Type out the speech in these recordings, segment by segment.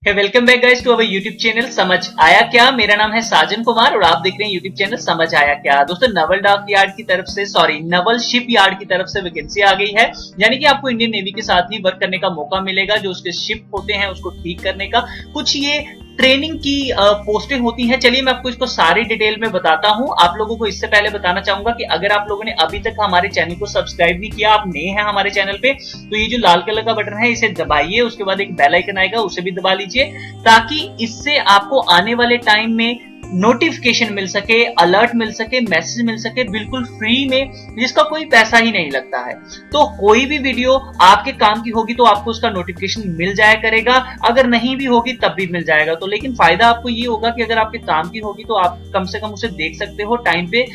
Welcome back guys to our YouTube channel समझ आया क्या। मेरा नाम है साजन कुमार और आप देख रहे हैं यूट्यूब चैनल समझ आया क्या। दोस्तों नवल डॉक यार्ड की तरफ से नवल शिप यार्ड की तरफ से वैकेंसी आ गई है, यानी कि आपको इंडियन नेवी के साथ ही वर्क करने का मौका मिलेगा। जो उसके शिप होते हैं उसको ठीक करने का, कुछ ये ट्रेनिंग की पोस्टें होती हैं। चलिए मैं आपको इसको सारी डिटेल में बताता हूं। आप लोगों को इससे पहले बताना चाहूंगा कि अगर आप लोगों ने अभी तक हमारे चैनल को सब्सक्राइब नहीं किया, आप नए हैं हमारे चैनल पे, तो ये जो लाल कलर का बटन है इसे दबाइए। उसके बाद एक बेल आइकन आएगा उसे भी दबा लीजिए, ताकि इससे आपको आने वाले टाइम में नोटिफिकेशन मिल सके, अलर्ट मिल सके, मैसेज मिल सके बिल्कुल फ्री में, जिसका कोई पैसा ही नहीं लगता है। तो कोई भी वीडियो आपके काम की होगी तो आपको उसका नोटिफिकेशन मिल जाया करेगा, अगर नहीं भी होगी तब भी मिल जाएगा। तो लेकिन फायदा आपको ये होगा कि अगर आपके काम की होगी तो आप कम से कम उसे देख सकते हो टाइम पे,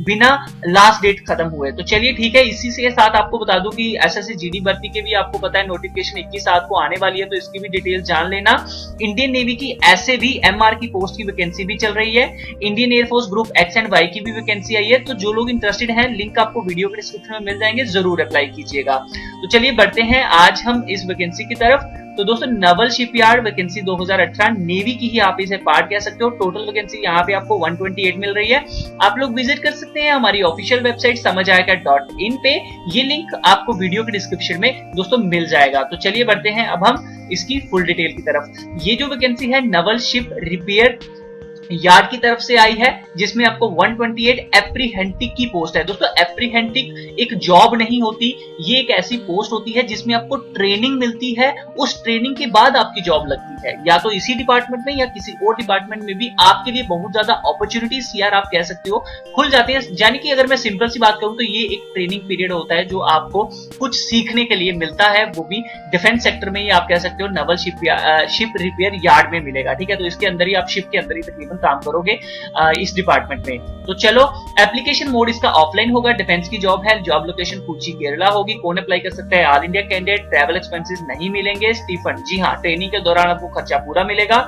बिना लास्ट डेट खत्म हुए। तो चलिए ठीक है, इसी के साथ आपको बता दूं कि एसएससी जीडी भर्ती के भी आपको पता है नोटिफिकेशन 21/7 को आने वाली है, तो इसकी भी डिटेल जान लेना। इंडियन नेवी की ऐसे भी एमआर की पोस्ट की वैकेंसी भी चल रही है। Indian air force group X and Y की भी वैकेंसी आई है। तो जो लोग इंटरेस्टेड हैं, लिंक आपको वीडियो के डिस्क्रिप्शन में मिल जाएंगे, जरूर अप्लाई कीजिएगा। तो चलिए बढ़ते हैं आज हम इस वैकेंसी की तरफ। तो दोस्तों नवल शिपयार्ड वैकेंसी 2018 नेवी की ही आप इसे पार्ट कह सकते हो। टोटल वैकेंसी यहाँ पे आपको 128 मिल रही है। आप लोग विजिट कर सकते हैं हमारी ऑफिशियल वेबसाइट समझाएगा.in पे। ये लिंक आपको वीडियो के डिस्क्रिप्शन में दोस्तों मिल जाएगा। तो चलिए बढ़ते हैं अब हम इसकी फुल डिटेल की तरफ। ये जो वैकेंसी है नवल शिप रिपेयर यार्ड की तरफ से आई है, जिसमें आपको 128 एप्रीहेंटिक की पोस्ट है। दोस्तों एप्रीहेंटिक एक जॉब नहीं होती, ये एक ऐसी पोस्ट होती है जिसमें आपको ट्रेनिंग मिलती है। उस ट्रेनिंग के बाद आपकी जॉब लगती है, या तो इसी डिपार्टमेंट में या किसी और डिपार्टमेंट में भी आपके लिए बहुत ज्यादा अपॉर्चुनिटीज यार आप कह सकते हो खुल जाती है। यानी कि अगर मैं सिंपल सी बात करूं तो ये एक ट्रेनिंग पीरियड होता है जो आपको कुछ सीखने के लिए मिलता है, वो भी डिफेंस सेक्टर में ही आप कह सकते हो नवल शिप रिपेयर यार्ड में मिलेगा। ठीक है, तो इसके अंदर ही आप शिप के अंदर ही तकरीबन काम करोगे इस डिपार्टमेंट में। तो चलो, एप्लीकेशन मोड इसका ऑफलाइन होगा, डिफेंस की जॉब है, जॉब लोकेशन कोची केरला होगी। कौन अप्लाई कर सकता है? All India candidate. Travel expenses नहीं मिलेंगे। स्टीफन, जी हाँ, ट्रेनिंग के दौरान आपको खर्चा पूरा मिलेगा।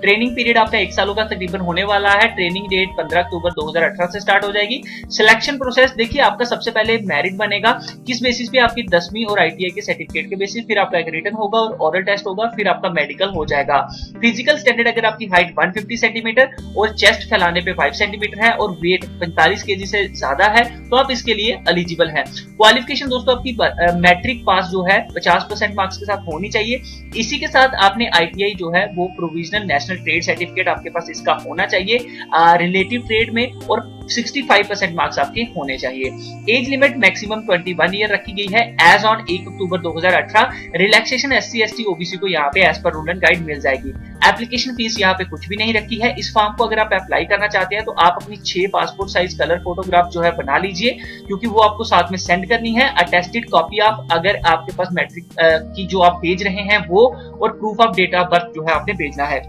ट्रेनिंग पीरियड आपका 1 सालों का तकरीबन होने वाला है। ट्रेनिंग डेट 15 अक्टूबर 2018 से स्टार्ट हो जाएगी। सिलेक्शन प्रोसेस देखिए, आपका सबसे पहले मेरिट बनेगा, किस बेसिस पे? आपकी 10वीं और आईटीआई के सर्टिफिकेट के बेसिस, फिर आपका एक रिटन होगा और ओरल टेस्ट होगा, फिर आपका मेडिकल हो जाएगा। फिजिकल स्टैंडर्ड, अगर आपकी हाइट 150 सेंटीमीटर और चेस्ट फैलाने पे 5 सेंटीमीटर है और वेट 45 केजी से ज्यादा है तो आप इसके लिए एलिजिबल हैं। क्वालिफिकेशन दोस्तों आपकी मैट्रिक पास जो है 50% मार्क्स के साथ होनी चाहिए। इसी के साथ आपने आईटीआई जो है वो प्रोविजनल नेशनल ट्रेड सर्टिफिकेट आपके पास इसका होना चाहिए रिलेटिव ट्रेड में, और 65% मार्क्स आपके होने चाहिए। एज लिमिट मैक्सिमम 21 ईयर रखी गई है age on 1 October 2018। Relaxation SC ST OBC को यहाँ पे as per rule and guide मिल जाएगी। एप्लीकेशन फीस यहाँ पे कुछ भी नहीं रखी है। इस फॉर्म को अगर आप अप्लाई करना चाहते हैं तो आप अपनी 6 पासपोर्ट साइज कलर फोटोग्राफ जो है बना लीजिए, क्योंकि वो आपको साथ में सेंड करनी है। अटेस्टेड कॉपी ऑफ, अगर आपके पास मैट्रिक की जो आप भेज रहे हैं वो, और proof of date of birth जो है आपने भेजना है।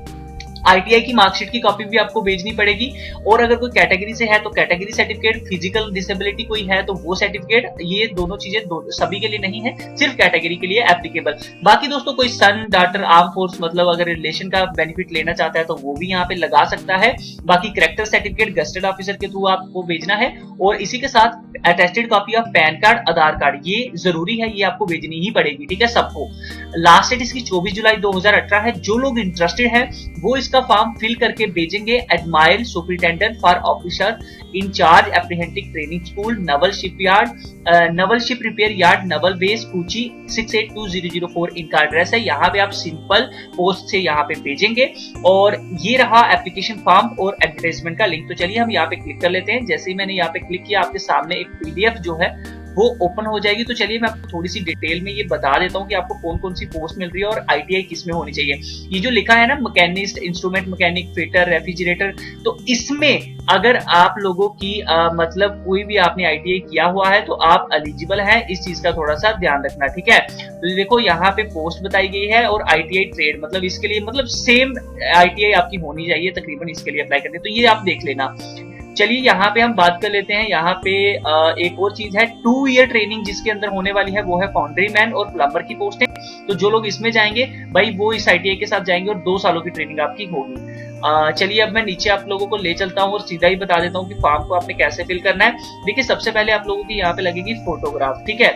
आईटीआई की मार्कशीट की कॉपी भी आपको भेजनी पड़ेगी, और अगर कोई कैटेगरी से है तो कैटेगरी सर्टिफिकेट, फिजिकल डिसेबिलिटी कोई है तो वो सर्टिफिकेट। ये दोनों चीजें सभी के लिए नहीं है, सिर्फ कैटेगरी के लिए एप्लीकेबल। बाकी दोस्तों कोई सन, डॉटर, आर्म फोर्स, मतलब अगर रिलेशन का बेनिफिट लेना चाहता है तो वो भी यहाँ पे लगा सकता है। बाकी करेक्टर सर्टिफिकेट गस्टेड ऑफिसर के थ्रू आपको भेजना है, और इसी के साथ attested copy of pan card, Aadhaar card, ये जरूरी है, ये आपको भेजनी ही पड़ेगी। ठीक है सबको। लास्ट डेट इसकी 24 जुलाई 2018 है। जो लोग इंटरेस्टेड है वो इसका फॉर्म फिल करके भेजेंगे। Admiral superintendent for officer in charge apprentice training school naval shipyard, naval ship repair yard, naval base, Kochi 682004 इनका एड्रेस है। यहाँ पे आप सिंपल पोस्ट से यहाँ पे भेजेंगे, और ये रहा एप्लीकेशन फॉर्म और एडवर्टाइजमेंट का लिंक। तो चलिए हम यहाँ पे क्लिक कर लेते हैं। जैसे ही मैंने यहाँ पे क्लिक किया, आपके सामने एक पीडीएफ जो है वो ओपन हो जाएगी। तो चलिए मैं आपको थोड़ी सी डिटेल में ये बता देता हूँ कि आपको कौन कौन सी पोस्ट मिल रही है और आईटीआई किस में होनी चाहिए। ये जो लिखा है ना, machinist, instrument mechanic, fitter, refrigerator, तो इसमें अगर आप लोगों की मतलब कोई भी आपने आईटीआई किया हुआ है तो आप एलिजिबल हैं। इस चीज का थोड़ा सा ध्यान रखना, ठीक है। तो देखो यहाँ पे पोस्ट बताई गई है, और आईटीआई ट्रेड, मतलब इसके लिए मतलब सेम आईटीआई आपकी होनी चाहिए तकरीबन इसके लिए अप्लाई करने। तो ये आप देख लेना। चलिए यहाँ पे हम बात कर लेते हैं। यहाँ पे एक और चीज है, 2 ईयर ट्रेनिंग जिसके अंदर होने वाली है वो है फाउंड्री मैन और प्लम्बर की पोस्ट है। तो जो लोग इसमें जाएंगे भाई वो इस आईटीआई के साथ जाएंगे, और 2 सालों की ट्रेनिंग आपकी होगी। चलिए अब मैं नीचे आप लोगों को ले चलता हूँ और सीधा ही बता देता हूँ कि फॉर्म को आपने कैसे फिल करना है। देखिए सबसे पहले आप लोगों की यहाँ पे लगेगी फोटोग्राफ। ठीक है,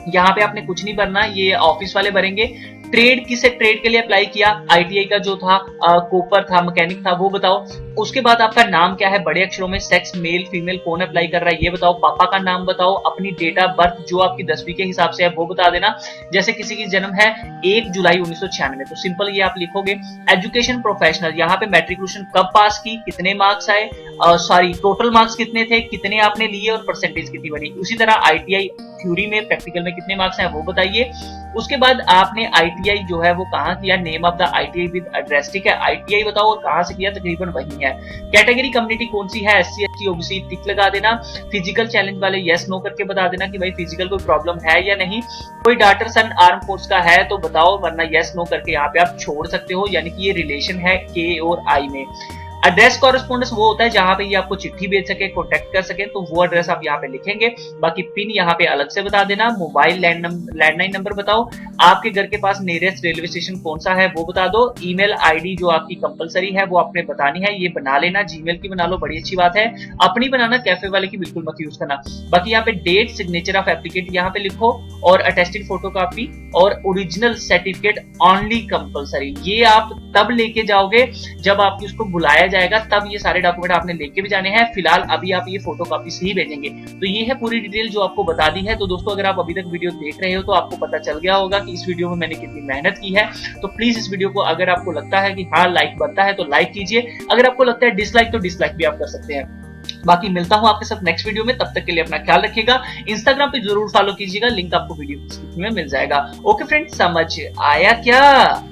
यहाँ पे आपने कुछ नहीं भरना, ये ऑफिस वाले भरेंगे। ट्रेड किसे ट्रेड के लिए अप्लाई किया, आईटीआई का जो था कोपर था, मैकेनिक था, वो बताओ। उसके बाद आपका नाम क्या है बड़े अक्षरों में, सेक्स मेल फीमेल कौन अप्लाई कर रहा है ये बताओ, पापा का नाम बताओ, अपनी डेट ऑफ बर्थ जो आपकी 10वीं के हिसाब से है वो बता देना। जैसे किसी की जन्म है 1 जुलाई 1996 तो सिंपल ये आप लिखोगे। एजुकेशन प्रोफेशनल, यहाँ पे मैट्रिकुलेशन कब पास की, कितने मार्क्स आए, सॉरी टोटल मार्क्स कितने थे, कितने आपने लिए और परसेंटेज कितनी बनी। उसी तरह आईटीआई थ्योरी में प्रैक्टिकल में कितने मार्क्स हैं वो बताइए। उसके बाद आपने आईटीआई जो है वो कहाँ किया, name of the ITI with address, ठीक है, आईटीआई बताओ और कहाँ से किया, तकरीबन वही है। कैटेगरी कम्युनिटी कौन सी है, एससी एसटी ओबीसी, टिक लगा देना। फिजिकल चैलेंज वाले यस नो करके बता देना कि भाई फिजिकल कोई प्रॉब्लम है या नहीं। कोई डॉटर सन आर्म फोर्स का है तो बताओ, वरना यस नो करके यहाँ पे आप छोड़ सकते हो, यानी कि ये रिलेशन है के और आई में। एड्रेस कॉरेस्पॉन्डेंस वो होता है जहां पे ये आपको चिट्ठी भेज सके, कॉन्टेक्ट कर सके, तो वो एड्रेस आप यहाँ पे लिखेंगे। बाकी पिन यहाँ पे अलग से बता देना। मोबाइल लैंडलाइन नंबर बताओ। आपके घर के पास नियरेस्ट रेलवे स्टेशन कौन सा है वो बता दो। ईमेल आईडी जो आपकी कंपलसरी है वो आपने बतानी है, ये बना लेना, जीमेल की बना लो, बड़ी अच्छी बात है। अपनी बनाना, कैफे वाले की बिल्कुल मत यूज करना। बाकी यहाँ पे डेट, सिग्नेचर ऑफ एप्लीकेट यहाँ पे लिखो, और अटेस्टेड फोटो कॉपी और ओरिजिनल सर्टिफिकेट ओनली कंपलसरी। ये आप तब लेके जाओगे जब आपकी उसको बुलाया जाएगा, तब ये सारे डॉक्यूमेंट आपने लेके भी जाने हैं। फिलहाल अभी आप ये फोटो कॉपी से ही भेजेंगे। तो ये है पूरी डिटेल जो आपको बता दी है। तो दोस्तों अगर आप अभी तक वीडियो देख रहे हो तो आपको पता चल गया होगा कि इस वीडियो में मैंने कितनी मेहनत की है। तो प्लीज इस वीडियो को अगर आपको लगता है कि हाँ लाइक बनता है तो लाइक कीजिए, अगर आपको लगता है डिसलाइक तो डिसलाइक भी आप कर सकते हैं। बाकी मिलता हूं आपके साथ नेक्स्ट वीडियो में, तब तक के लिए अपना ख्याल रखिएगा। इंस्टाग्राम पे जरूर फॉलो कीजिएगा, लिंक आपको वीडियो डिस्क्रिप्शन में मिल जाएगा। ओके फ्रेंड्स, समझ आया क्या?